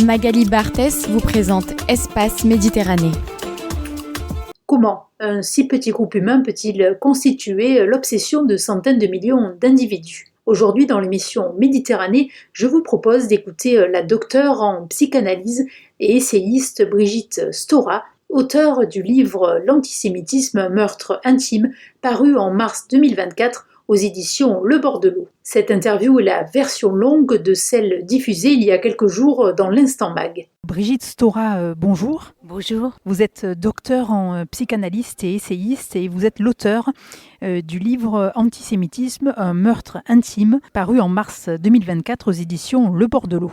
Magali Barthès vous présente Espace Méditerranée. Comment un si petit groupe humain peut-il constituer l'obsession de centaines de millions d'individus ? Aujourd'hui, dans l'émission Méditerranée, je vous propose d'écouter la docteure en psychanalyse et essayiste Brigitte Stora, auteure du livre L'antisémitisme, meurtre intime, paru en mars 2024 aux éditions Le Bord de l'eau. Cette interview est la version longue de celle diffusée il y a quelques jours dans l'Instant Mag. Brigitte Stora, bonjour. Bonjour. Vous êtes docteur en psychanalyste et essayiste et vous êtes l'auteur du livre Antisémitisme, un meurtre intime, paru en mars 2024 aux éditions Le Bord de l'eau.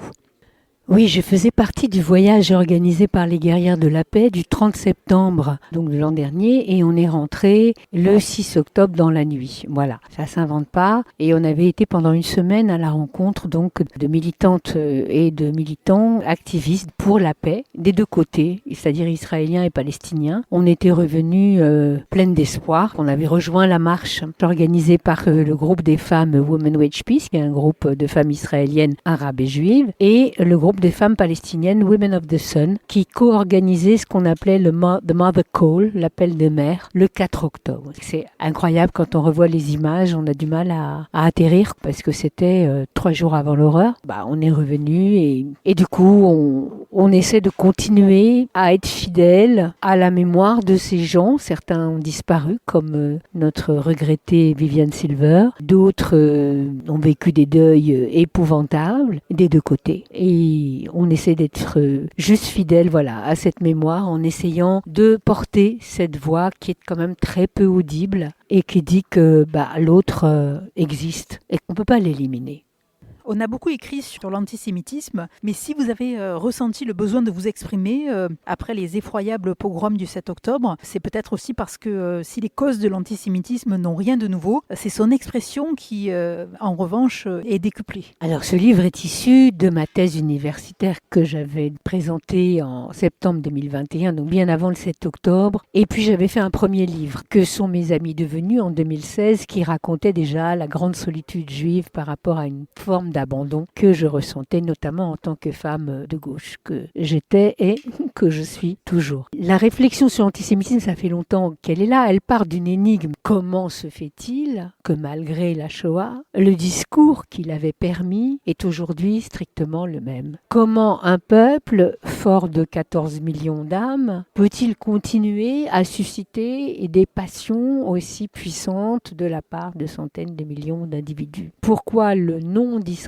Oui, je faisais partie du voyage organisé par les Guerrières de la Paix du 30 septembre donc de l'an dernier et on est rentré le 6 octobre dans la nuit. Voilà, ça s'invente pas et on avait été pendant une semaine à la rencontre donc de militantes et de militants activistes pour la paix des deux côtés, c'est-à-dire israéliens et palestiniens. On était revenus pleines d'espoir. On avait rejoint la marche organisée par le groupe des femmes Women Wage Peace, qui est un groupe de femmes israéliennes, arabes et juives, et le groupe des femmes palestiniennes Women of the Sun, qui co-organisait ce qu'on appelait The Mother Call, l'appel des mères, le 4 octobre. C'est incroyable quand on revoit les images, on a du mal à atterrir parce que c'était 3 jours avant l'horreur. On est revenu et du coup on essaie de continuer à être fidèle à la mémoire de ces gens. Certains ont disparu comme notre regrettée Viviane Silver, d'autres ont vécu des deuils épouvantables des deux côtés. Et on essaie d'être juste fidèle à cette mémoire en essayant de porter cette voix qui est quand même très peu audible et qui dit que l'autre existe et qu'on ne peut pas l'éliminer. On a beaucoup écrit sur l'antisémitisme, mais si vous avez ressenti le besoin de vous exprimer après les effroyables pogroms du 7 octobre, c'est peut-être aussi parce que si les causes de l'antisémitisme n'ont rien de nouveau, c'est son expression qui, en revanche, est décuplée. Alors ce livre est issu de ma thèse universitaire que j'avais présentée en septembre 2021, donc bien avant le 7 octobre. Et puis j'avais fait un premier livre, Que sont mes amis devenus, en 2016, qui racontait déjà la grande solitude juive par rapport à une forme d'abandon que je ressentais notamment en tant que femme de gauche que j'étais et que je suis toujours. La réflexion sur l'antisémitisme, ça fait longtemps qu'elle est là, elle part d'une énigme. Comment se fait-il que malgré la Shoah, le discours qui l'avait permis est aujourd'hui strictement le même? Comment un peuple fort de 14 millions d'âmes peut-il continuer à susciter des passions aussi puissantes de la part de centaines de millions d'individus? Pourquoi le nom d'Israël,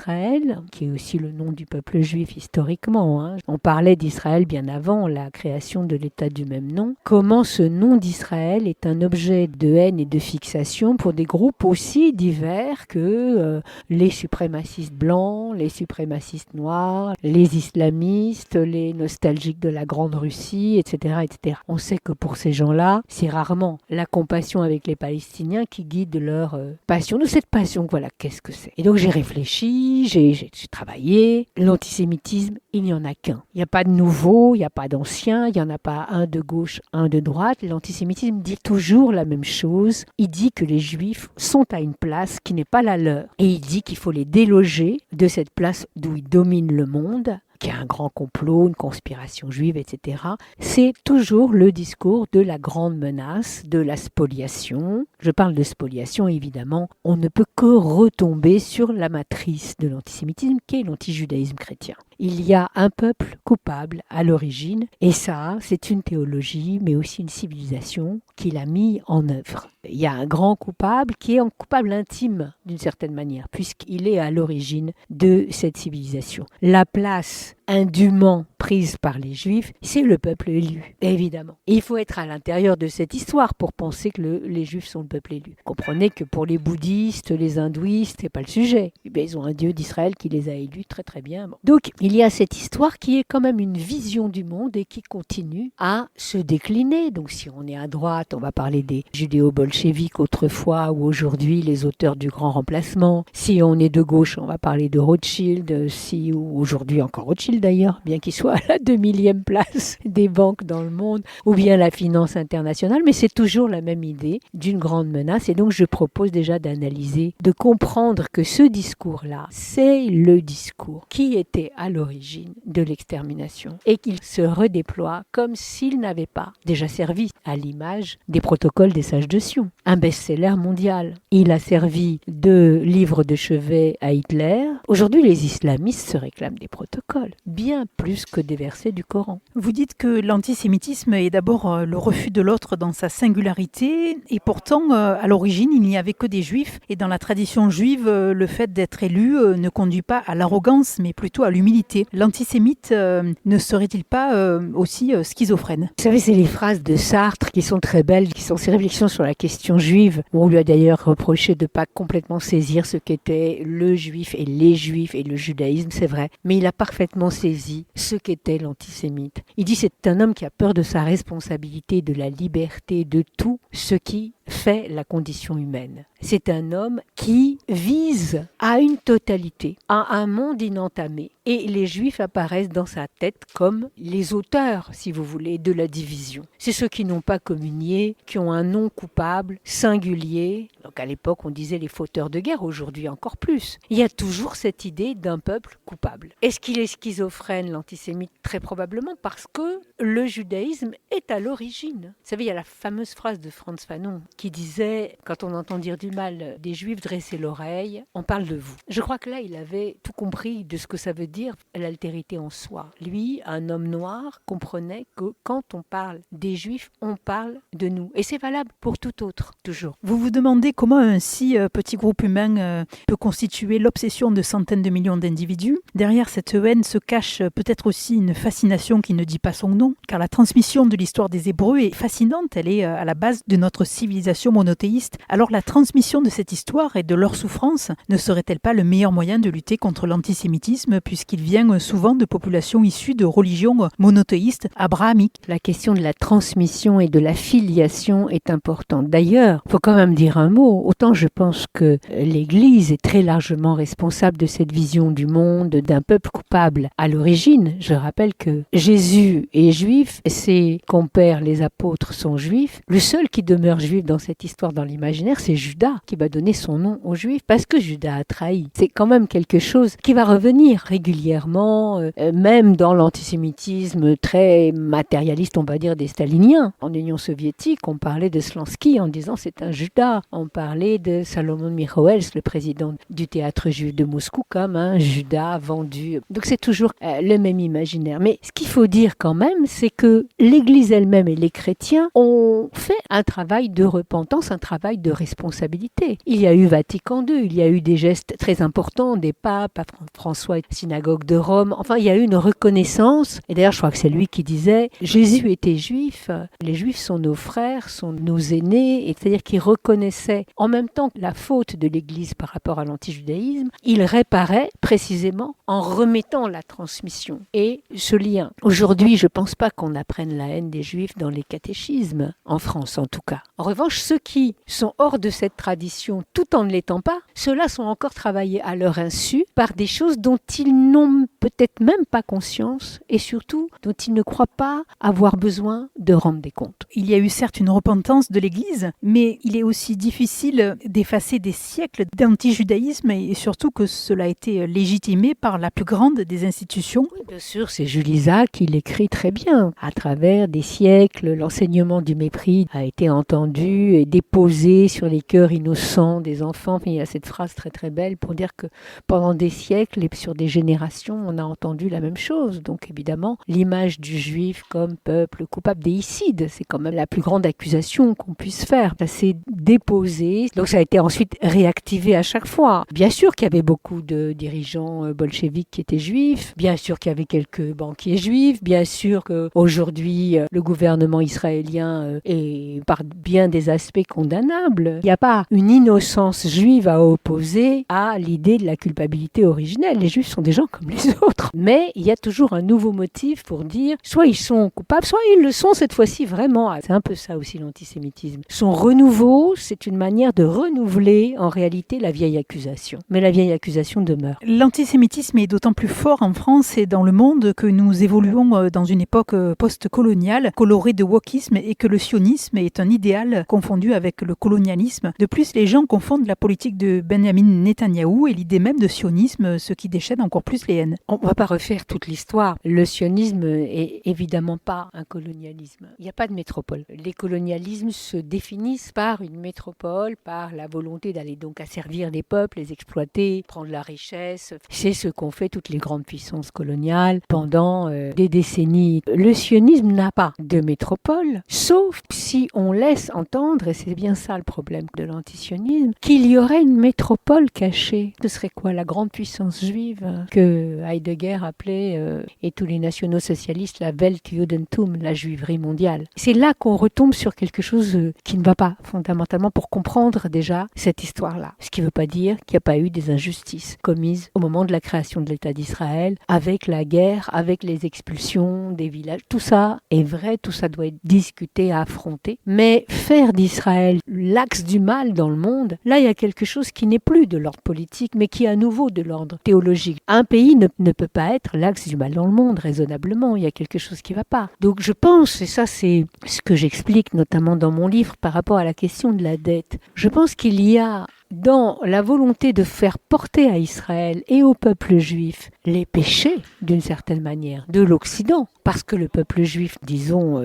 qui est aussi le nom du peuple juif historiquement, on parlait d'Israël bien avant la création de l'État du même nom, comment ce nom d'Israël est un objet de haine et de fixation pour des groupes aussi divers que les suprémacistes blancs, les suprémacistes noirs, les islamistes, les nostalgiques de la Grande Russie, etc., etc. On sait que pour ces gens-là, c'est rarement la compassion avec les Palestiniens qui guide leur passion. De cette passion, qu'est-ce que c'est? Et donc j'ai réfléchi, j'ai travaillé. L'antisémitisme, il n'y en a qu'un. Il n'y a pas de nouveau, il n'y a pas d'ancien, il n'y en a pas un de gauche, un de droite. L'antisémitisme dit toujours la même chose. Il dit que les juifs sont à une place qui n'est pas la leur. Et il dit qu'il faut les déloger de cette place d'où ils dominent le monde, qu'il y a un grand complot, une conspiration juive, etc. C'est toujours le discours de la grande menace, de la spoliation. Je parle de spoliation, évidemment. On ne peut que retomber sur la matrice de l'antisémitisme, qui est l'antijudaïsme chrétien. Il y a un peuple coupable à l'origine, et ça, c'est une théologie, mais aussi une civilisation qu'il a mis en œuvre. Il y a un grand coupable qui est un coupable intime, d'une certaine manière, puisqu'il est à l'origine de cette civilisation. La place indûment prise par les Juifs, c'est le peuple élu, évidemment. Et il faut être à l'intérieur de cette histoire pour penser que les Juifs sont le peuple élu. Comprenez que pour les bouddhistes, les hindouistes, c'est pas le sujet. Ils ont un Dieu d'Israël qui les a élus très très bien. Donc il y a cette histoire qui est quand même une vision du monde et qui continue à se décliner. Donc si on est à droite, on va parler des judéo-bolcheviques autrefois ou aujourd'hui, les auteurs du Grand Remplacement. Si on est de gauche, on va parler de Rothschild, ou aujourd'hui encore Rothschild d'ailleurs, bien qu'il soit soit à la 2000e place des banques dans le monde, ou bien la finance internationale, mais c'est toujours la même idée d'une grande menace. Et donc je propose déjà d'analyser, de comprendre que ce discours-là, c'est le discours qui était à l'origine de l'extermination et qu'il se redéploie comme s'il n'avait pas déjà servi à l'image des protocoles des sages de Sion. Un best-seller mondial. Il a servi de livre de chevet à Hitler. Aujourd'hui, les islamistes se réclament des protocoles, bien plus que des versets du Coran. Vous dites que l'antisémitisme est d'abord le refus de l'autre dans sa singularité, et pourtant, à l'origine, il n'y avait que des juifs, et dans la tradition juive, le fait d'être élu ne conduit pas à l'arrogance, mais plutôt à l'humilité. L'antisémite ne serait-il pas aussi schizophrène ? Vous savez, c'est les phrases de Sartre qui sont très belles, qui sont ses réflexions sur la question juive, où on lui a d'ailleurs reproché de ne pas complètement saisir ce qu'était le juif et les juifs et le judaïsme, c'est vrai, mais il a parfaitement saisi ce qu'était l'antisémite. Il dit c'est un homme qui a peur de sa responsabilité, de la liberté, de tout ce qui fait la condition humaine. C'est un homme qui vise à une totalité, à un monde inentamé. Et les Juifs apparaissent dans sa tête comme les auteurs, si vous voulez, de la division. C'est ceux qui n'ont pas communié, qui ont un nom coupable, singulier. Donc à l'époque, on disait les fauteurs de guerre, aujourd'hui encore plus. Il y a toujours cette idée d'un peuple coupable. Est-ce qu'il est schizophrène, l'antisémite ? Très probablement, parce que le judaïsme est à l'origine. Vous savez, il y a la fameuse phrase de Frantz Fanon qui disait, quand on entend dire du mal des Juifs, dressez l'oreille, on parle de vous. Je crois que là, il avait tout compris de ce que ça veut dire l'altérité en soi. Lui, un homme noir, comprenait que quand on parle des Juifs, on parle de nous. Et c'est valable pour tout autre, toujours. Vous vous demandez comment un si petit groupe humain peut constituer l'obsession de centaines de millions d'individus. Derrière cette haine se cache peut-être aussi une fascination qui ne dit pas son nom, car la transmission de l'histoire des Hébreux est fascinante, elle est à la base de notre civilisation monothéiste. Alors la transmission de cette histoire et de leur souffrance ne serait-elle pas le meilleur moyen de lutter contre l'antisémitisme, puisqu'il vient souvent de populations issues de religions monothéistes abrahamiques ? La question de la transmission et de la filiation est importante. D'ailleurs, il faut quand même dire un mot. Autant je pense que l'Église est très largement responsable de cette vision du monde, d'un peuple coupable. À l'origine, je rappelle que Jésus est juif, ses compères, les apôtres, sont juifs. Le seul qui demeure juif dans cette histoire, dans l'imaginaire, c'est Judas qui va donner son nom aux Juifs parce que Judas a trahi. C'est quand même quelque chose qui va revenir régulièrement, même dans l'antisémitisme très matérialiste, on va dire, des staliniens. En Union soviétique, on parlait de Slansky en disant c'est un Judas. On parlait de Salomon Miroels, le président du théâtre juif de Moscou, comme un Judas vendu. Donc c'est toujours le même imaginaire. Mais ce qu'il faut dire quand même, c'est que l'Église elle-même et les chrétiens ont fait un travail de repentance, un travail de responsabilité. Il y a eu Vatican II, il y a eu des gestes très importants des papes, Pape François, synagogue de Rome. Enfin, il y a eu une reconnaissance. Et d'ailleurs, je crois que c'est lui qui disait Jésus était juif, les Juifs sont nos frères, sont nos aînés, et c'est-à-dire qu'il reconnaissait en même temps la faute de l'Église par rapport à l'antijudaïsme, il réparait précisément en remettant la transmission et ce lien. Aujourd'hui, je ne pense pas qu'on apprenne la haine des Juifs dans les catéchismes, en France en tout cas. En revanche, ceux qui sont hors de cette tradition, tout en ne l'étant pas, ceux-là sont encore travaillés à leur insu par des choses dont ils n'ont peut-être même pas conscience et surtout dont ils ne croient pas avoir besoin de rendre des comptes. Il y a eu certes une repentance de l'Église, mais il est aussi difficile d'effacer des siècles d'antijudaïsme et surtout que cela a été légitimé par la plus grande des institutions. Oui, bien sûr, c'est Jules Isaac qui l'écrit très bien. À travers des siècles, l'enseignement du mépris a été entendu et déposé sur les cœurs innocents des enfants. Il y a cette phrase très très belle pour dire que pendant des siècles et sur des générations, on a entendu la même chose. Donc évidemment, l'image du juif comme peuple coupable déicide, c'est quand même la plus grande accusation qu'on puisse faire. Ça s'est déposé, donc ça a été ensuite réactivé à chaque fois. Bien sûr qu'il y avait beaucoup de dirigeants bolcheviques qui étaient juifs, bien sûr qu'il y avait quelques banquiers juifs, bien sûr qu'aujourd'hui le gouvernement israélien est par bien des aspects condamnables. Il n'y a pas une innocence juive à opposer à l'idée de la culpabilité originelle. Les juifs sont des gens comme les autres. Mais il y a toujours un nouveau motif pour dire soit ils sont coupables, soit ils le sont cette fois-ci vraiment. C'est un peu ça aussi l'antisémitisme. Son renouveau, c'est une manière de renouveler en réalité la vieille accusation. Mais la vieille accusation demeure. L'antisémitisme est d'autant plus fort en France et dans le monde que nous évoluons dans une époque post-coloniale, colorée de wokisme, et que le sionisme est un idéal confondu avec le colonialisme. De plus, les gens confondent la politique de Benjamin Netanyahou et l'idée même de sionisme, ce qui déchaîne encore plus les haines. On ne va pas refaire toute l'histoire. Le sionisme est évidemment pas un colonialisme. Il n'y a pas de métropole. Les colonialismes se définissent par une métropole, par la volonté d'aller donc asservir les peuples, les exploiter, prendre la richesse. C'est ce qu'ont fait toutes les grandes puissances coloniales pendant des décennies. Le sionisme n'a pas de métropole, sauf si on laisse entendre, et c'est bien ça le problème de l'antisionisme, qu'il y aurait une métropole cachée. Ce serait quoi, la grande puissance juive que Heidegger appelait, et tous les nationaux socialistes, la Weltjudentum, la juiverie mondiale. C'est là qu'on retombe sur quelque chose qui ne va pas fondamentalement pour comprendre déjà cette histoire-là. Ce qui ne veut pas dire qu'il n'y a pas eu des injustices commises au moment de la création de l'État d'Israël, avec la guerre, avec les expulsions des villages. Tout ça est vrai, tout ça doit être discuté, affronté. Mais faire d'Israël l'axe du mal dans le monde, là il y a quelque chose qui n'est plus de l'ordre politique, mais qui est à nouveau de l'ordre théologique. Un pays ne peut pas être l'axe du mal dans le monde, raisonnablement. Il y a quelque chose qui ne va pas. Donc je pense, et ça c'est ce que j'explique notamment dans mon livre par rapport à la question de la dette, je pense qu'il y a dans la volonté de faire porter à Israël et au peuple juif les péchés, d'une certaine manière, de l'Occident. Parce que le peuple juif, disons,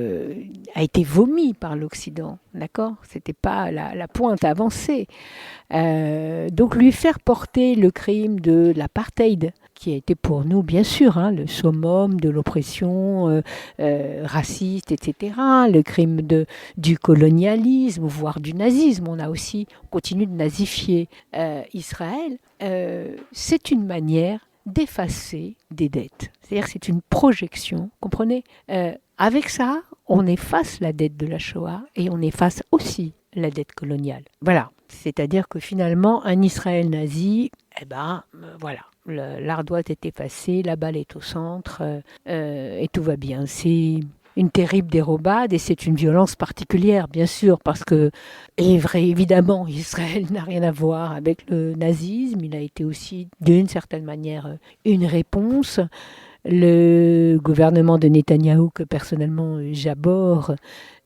a été vomi par l'Occident, d'accord ? C'était pas la pointe avancée. Donc lui faire porter le crime de l'apartheid, qui a été pour nous, bien sûr, le summum de l'oppression raciste, etc., le crime du colonialisme, voire du nazisme. On continue de nazifier Israël. C'est une manière d'effacer des dettes. C'est-à-dire c'est une projection, comprenez ? Avec ça, on efface la dette de la Shoah et on efface aussi la dette coloniale. Voilà. C'est-à-dire que finalement, un Israël nazi, voilà. L'ardoise est effacée, la balle est au centre et tout va bien. C'est une terrible dérobade et c'est une violence particulière, bien sûr, parce que, évidemment, Israël n'a rien à voir avec le nazisme. Il a été aussi, d'une certaine manière, une réponse. Le gouvernement de Netanyahou, que personnellement j'abhorre,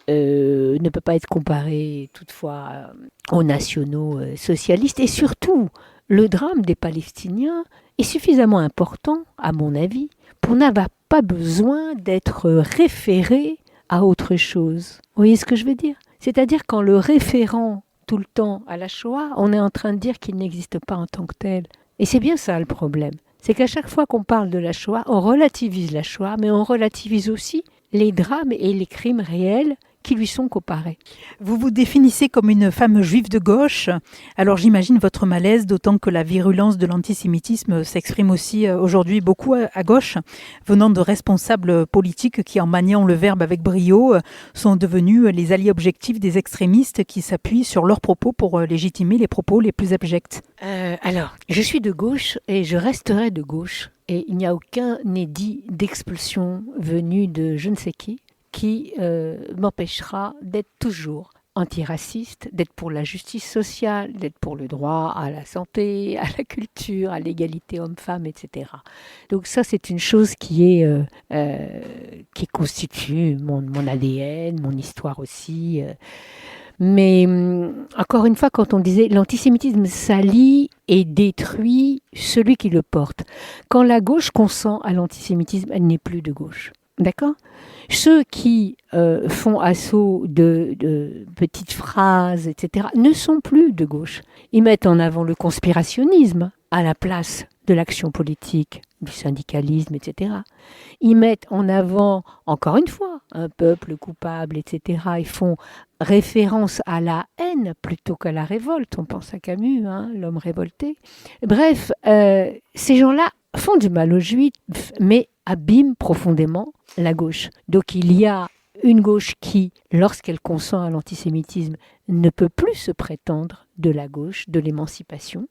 ne peut pas être comparé toutefois aux nationaux socialistes. Et surtout, le drame des Palestiniens est suffisamment important, à mon avis, pour n'avoir pas besoin d'être référé à autre chose. Vous voyez ce que je veux dire ? C'est-à-dire qu'en le référant tout le temps à la Shoah, on est en train de dire qu'il n'existe pas en tant que tel. Et c'est bien ça le problème. C'est qu'à chaque fois qu'on parle de la Shoah, on relativise la Shoah, mais on relativise aussi les drames et les crimes réels qui lui sont comparés. Vous vous définissez comme une femme juive de gauche. Alors j'imagine votre malaise, d'autant que la virulence de l'antisémitisme s'exprime aussi aujourd'hui beaucoup à gauche, venant de responsables politiques qui, en maniant le verbe avec brio, sont devenus les alliés objectifs des extrémistes qui s'appuient sur leurs propos pour légitimer les propos les plus abjects. Alors, je suis de gauche et je resterai de gauche. Et il n'y a aucun édit d'expulsion venu de je ne sais qui m'empêchera d'être toujours antiraciste, d'être pour la justice sociale, d'être pour le droit à la santé, à la culture, à l'égalité homme-femme, etc. Donc ça, c'est une chose qui constitue mon ADN, mon histoire aussi. Mais encore une fois, quand on disait l'antisémitisme s'allie et détruit celui qui le porte. Quand la gauche consent à l'antisémitisme, elle n'est plus de gauche. D'accord ? Ceux qui font assaut de petites phrases, etc., ne sont plus de gauche. Ils mettent en avant le conspirationnisme à la place de l'action politique, du syndicalisme, etc. Ils mettent en avant, encore une fois, un peuple coupable, etc. Ils font référence à la haine plutôt qu'à la révolte. On pense à Camus, l'homme révolté. Bref, ces gens-là font du mal aux Juifs, mais abîment profondément la gauche. Donc il y a Une gauche qui, lorsqu'elle consent à l'antisémitisme, ne peut plus se prétendre de la gauche, de l'émancipation.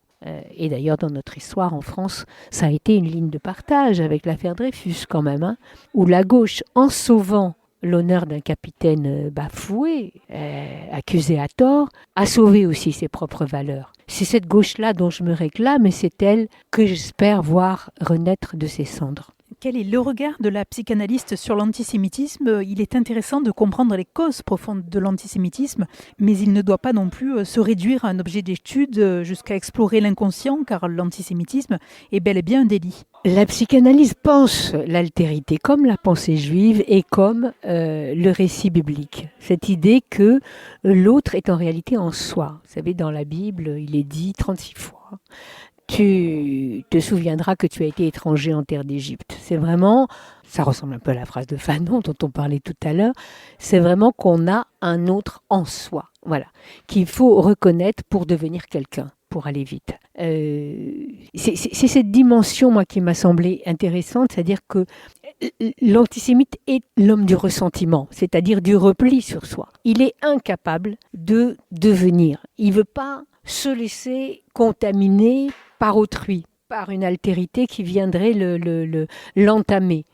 Et d'ailleurs, dans notre histoire en France, ça a été une ligne de partage avec l'affaire Dreyfus quand même, où la gauche, en sauvant l'honneur d'un capitaine bafoué, accusé à tort, a sauvé aussi ses propres valeurs. C'est cette gauche-là dont je me réclame et c'est elle que j'espère voir renaître de ses cendres. Quel est le regard de la psychanalyste sur l'antisémitisme ? Il est intéressant de comprendre les causes profondes de l'antisémitisme, mais il ne doit pas non plus se réduire à un objet d'étude jusqu'à explorer l'inconscient, car l'antisémitisme est bel et bien un délit. La psychanalyse pense l'altérité comme la pensée juive et comme le récit biblique. Cette idée que l'autre est en réalité en soi. Vous savez, dans la Bible, il est dit 36 fois. Tu te souviendras que tu as été étranger en terre d'Égypte. C'est vraiment, ça ressemble un peu à la phrase de Fanon dont on parlait tout à l'heure, c'est vraiment qu'on a un autre en soi, voilà, qu'il faut reconnaître pour devenir quelqu'un, pour aller vite. C'est cette dimension, moi, qui m'a semblé intéressante, c'est-à-dire que l'antisémite est l'homme du ressentiment, c'est-à-dire du repli sur soi. Il est incapable de devenir. Il ne veut pas se laisser contaminer par autrui, par une altérité qui viendrait l'entamer.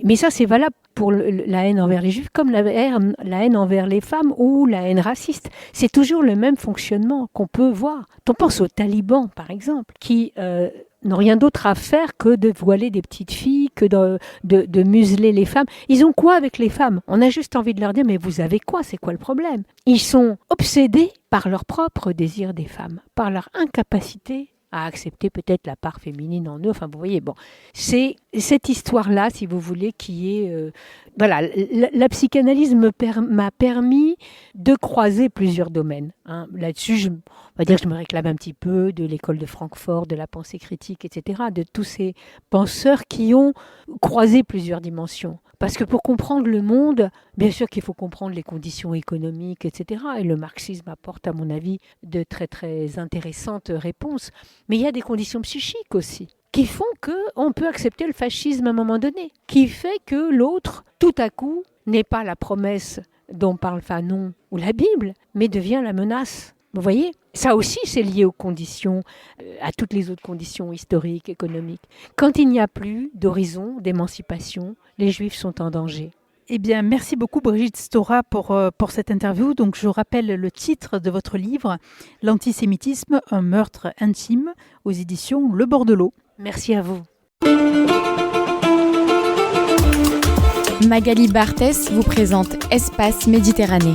Mais ça, c'est valable pour la haine envers les juifs, comme la haine envers les femmes ou la haine raciste. C'est toujours le même fonctionnement qu'on peut voir. On pense aux talibans, par exemple, qui n'ont rien d'autre à faire que de voiler des petites filles, que de museler les femmes. Ils ont quoi avec les femmes ? On a juste envie de leur dire, mais vous avez quoi ? C'est quoi le problème ? Ils sont obsédés par leur propre désir des femmes, par leur incapacité à accepter peut-être la part féminine en eux. Enfin, vous voyez, bon, c'est cette histoire-là, si vous voulez, qui est... voilà, la psychanalyse m'a permis de croiser plusieurs domaines. Là-dessus, on va dire que je me réclame un petit peu de l'école de Francfort, de la pensée critique, etc., de tous ces penseurs qui ont croisé plusieurs dimensions. Parce que pour comprendre le monde, bien sûr qu'il faut comprendre les conditions économiques, etc. Et le marxisme apporte, à mon avis, de très très intéressantes réponses. Mais il y a des conditions psychiques aussi, qui font qu'on peut accepter le fascisme à un moment donné, qui fait que l'autre, tout à coup, n'est pas la promesse dont parle Fanon ou la Bible, mais devient la menace. Vous voyez ? Ça aussi, c'est lié aux conditions, à toutes les autres conditions historiques, économiques. Quand il n'y a plus d'horizon, d'émancipation, les Juifs sont en danger. Eh bien, merci beaucoup Brigitte Stora pour cette interview. Donc, je rappelle le titre de votre livre, L'antisémitisme, un meurtre intime, aux éditions Le Bordelot. Merci à vous. Magali Barthès vous présente Espace Méditerranée.